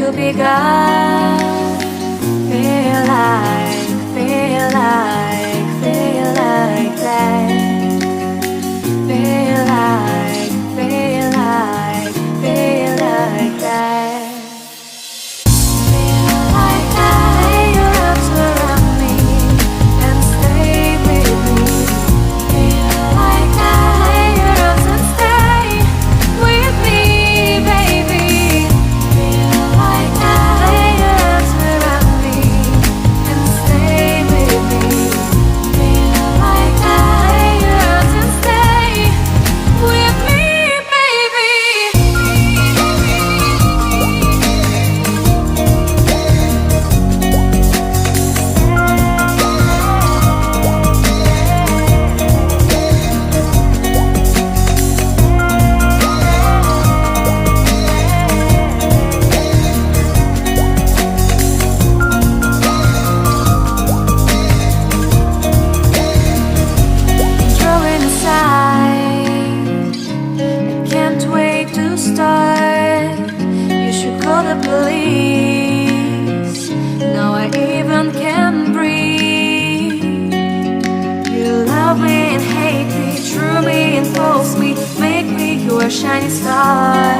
to be God. Feel like that. Feel like that. Feel like that. Lay your arms around me and stay with me. Feel like that. Lay your arms and stay with me, baby. Feel like that. Lay your arms around me and stay with me. Feel like that. Lay your arms and stay with me, baby. Throwing aside, I can't wait to start. You should call the police. Now I even can breathe. You love me and hate me, true me and false me, make me your shining star.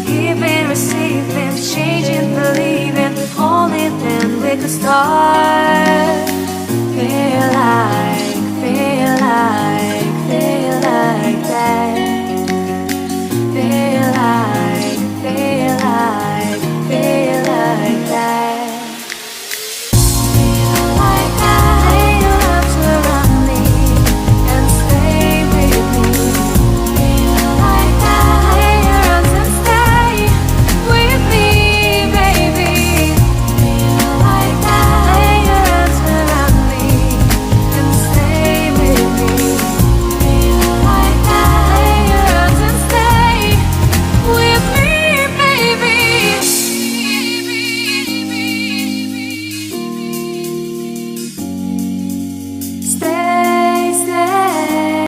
Giving, receiving, changing, believing, only then we could start. Feel like